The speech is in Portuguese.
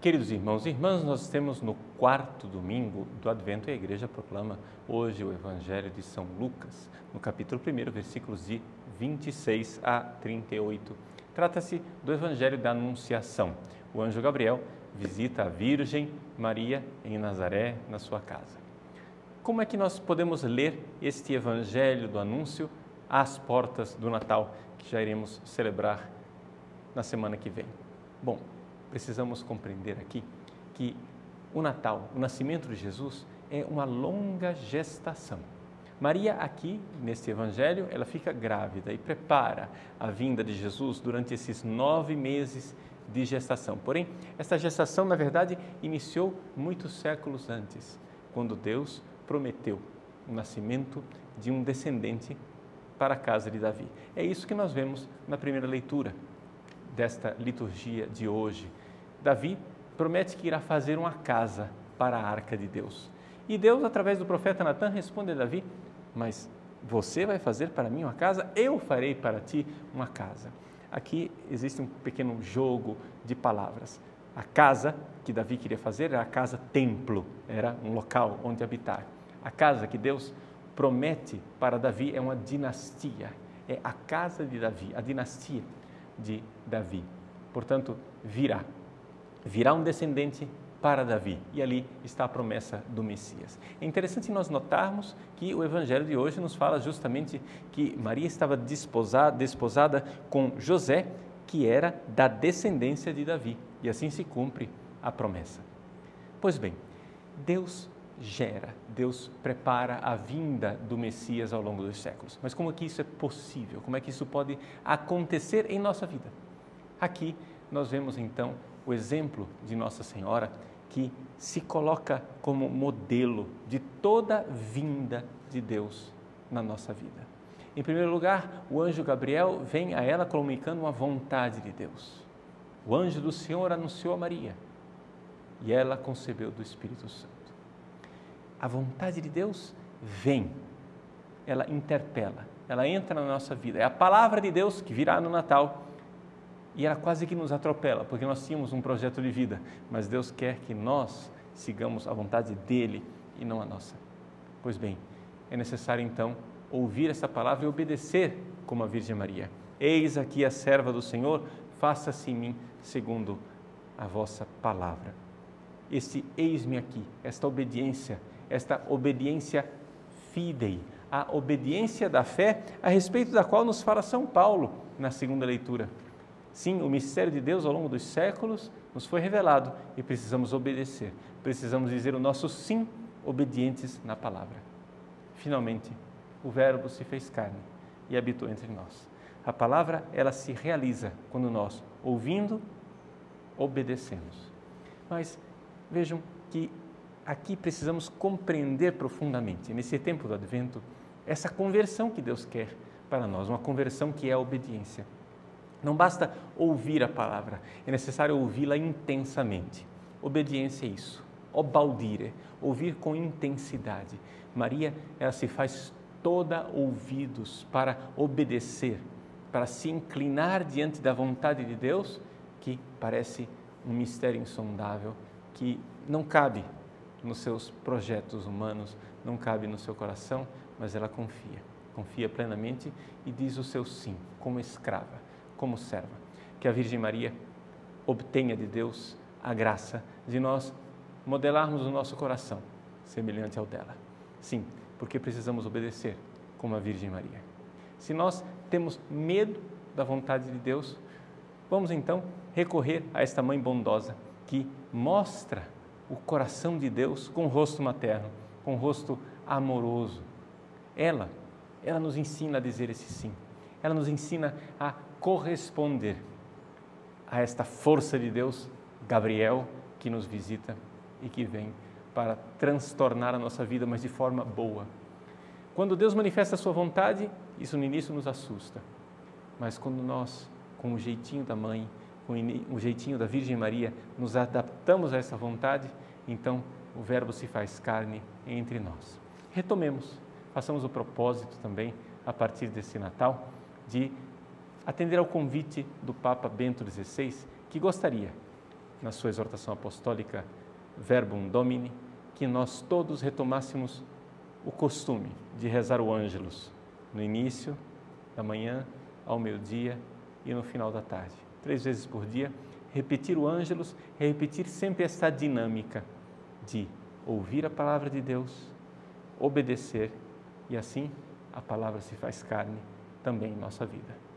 Queridos irmãos e irmãs, nós estamos no quarto domingo do Advento e a Igreja proclama hoje o Evangelho de São Lucas, no capítulo 1, versículos de 26 a 38. Trata-se do Evangelho da Anunciação. O anjo Gabriel visita a Virgem Maria em Nazaré, na sua casa. Como é que nós podemos ler este Evangelho do Anúncio às portas do Natal, que já iremos celebrar na semana que vem? Bom, precisamos compreender aqui que o Natal, o nascimento de Jesus, é uma longa gestação. Maria aqui, neste Evangelho, ela fica grávida e prepara a vinda de Jesus durante esses 9 meses de gestação. Porém, esta gestação, na verdade, iniciou muitos séculos antes, quando Deus prometeu o nascimento de um descendente para a casa de Davi. É isso que nós vemos na primeira leitura desta liturgia de hoje. Davi promete que irá fazer uma casa para a arca de Deus. E Deus, através do profeta Natan, responde a Davi: mas você vai fazer para mim uma casa? Eu farei para ti uma casa. Aqui existe um pequeno jogo de palavras. A casa que Davi queria fazer era a casa-templo, era um local onde habitar. A casa que Deus promete para Davi é uma dinastia, é a casa de Davi, a dinastia de Davi. Portanto, virá um descendente para Davi, e ali está a promessa do Messias. É interessante nós notarmos que o Evangelho de hoje nos fala justamente que Maria estava desposada com José, que era da descendência de Davi, e assim se cumpre a promessa. Pois bem, Deus prepara a vinda do Messias ao longo dos séculos. Mas como é que isso é possível? Como é que isso pode acontecer em nossa vida? Aqui nós vemos então o exemplo de Nossa Senhora, que se coloca como modelo de toda vinda de Deus na nossa vida. Em primeiro lugar, o anjo Gabriel vem a ela comunicando uma vontade de Deus. O anjo do Senhor anunciou a Maria e ela concebeu do Espírito Santo. A vontade de Deus vem, ela interpela, ela entra na nossa vida. É a palavra de Deus que virá no Natal e ela quase que nos atropela, porque nós tínhamos um projeto de vida, mas Deus quer que nós sigamos a vontade dEle e não a nossa. Pois bem, é necessário então ouvir essa palavra e obedecer como a Virgem Maria. Eis aqui a serva do Senhor, faça-se em mim segundo a vossa palavra. Este eis-me aqui, esta obediência fidei, a obediência da fé, a respeito da qual nos fala São Paulo na segunda leitura. Sim, o mistério de Deus ao longo dos séculos nos foi revelado e precisamos obedecer, precisamos dizer o nosso sim obedientes na palavra. Finalmente, o Verbo se fez carne e habitou entre nós. A palavra, ela se realiza quando nós, ouvindo, obedecemos. Mas vejam que aqui precisamos compreender profundamente, nesse tempo do Advento, essa conversão que Deus quer para nós, uma conversão que é a obediência. Não basta ouvir a palavra, é necessário ouvi-la intensamente. Obediência é isso, obaudire, ouvir com intensidade. Maria, ela se faz toda ouvidos para obedecer, para se inclinar diante da vontade de Deus, que parece um mistério insondável, que não cabe nos seus projetos humanos, não cabe no seu coração, mas ela confia plenamente e diz o seu sim, como escrava, como serva. Que a Virgem Maria obtenha de Deus a graça de nós modelarmos o nosso coração semelhante ao dela. Sim, porque precisamos obedecer como a Virgem Maria. Se nós temos medo da vontade de Deus, vamos então recorrer a esta mãe bondosa que mostra o coração de Deus com o rosto materno, com o rosto amoroso. Ela nos ensina a dizer esse sim. Ela nos ensina a corresponder a esta força de Deus, Gabriel, que nos visita e que vem para transtornar a nossa vida, mas de forma boa. Quando Deus manifesta a sua vontade, isso no início nos assusta. Mas quando nós, com o jeitinho da mãe, com o jeitinho da Virgem Maria, nos adaptamos a essa vontade, então o Verbo se faz carne entre nós. Retomemos, façamos o propósito também, a partir desse Natal, de atender ao convite do Papa Bento XVI, que gostaria na sua exortação apostólica Verbum Domini, que nós todos retomássemos o costume de rezar o Ângelus no início da manhã, ao meio-dia e no final da tarde. 3 vezes por dia, repetir o Ângelus, repetir sempre essa dinâmica de ouvir a palavra de Deus, obedecer e assim a palavra se faz carne também em nossa vida.